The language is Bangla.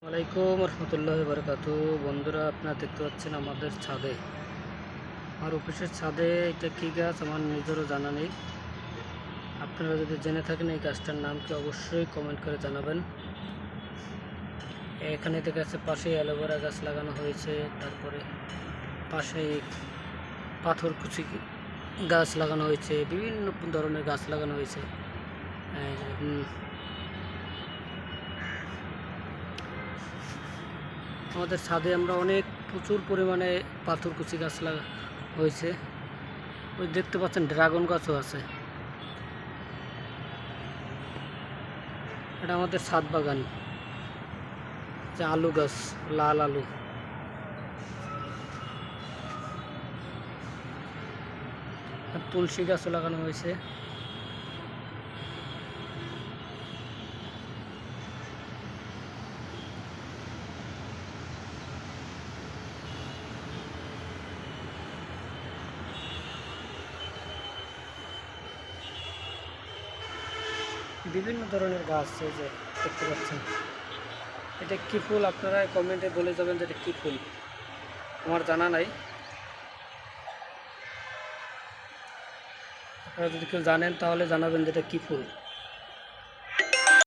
ওয়ালাইকুম রহমতুল্লাহি বারাকাতু। বন্ধুরা, আপনারা দেখতে পাচ্ছেন আমাদের ছাদে, আমার অফিসের ছাদে এটা কী গাছ আমার নিজেরও জানা নেই। আপনারা যদি জেনে থাকেন এই গাছটার নাম কি অবশ্যই কমেন্ট করে জানাবেন। এখানে দেখা যাচ্ছে পাশে অ্যালোভেরা গাছ লাগানো হয়েছে, তারপরে পাশে পাথরকুচি গাছ লাগানো হয়েছে, বিভিন্ন ধরনের গাছ লাগানো হয়েছে। আমাদের ছাদে আমরা প্রচুর পরিমাণে পাথরকুচি গাছ লাগা হয়েছে। ওই দেখতে পাচ্ছেন ড্রাগন গাছও আছে। এটা আমাদের ছাদ বাগান, যে আলু গাছ, লাল আলু। তুলসী গাছও লাগানো হয়েছে। বিভিন্ন ধরনের গাছ এই যে দেখতে পাচ্ছেন। এটা কি ফুল আপনারা কমেন্টে বলে যাবেন যে এটা কী ফুল, আমার জানা নাই। আপনারা যদি কেউ জানেন তাহলে জানাবেন যে এটা কী ফুল।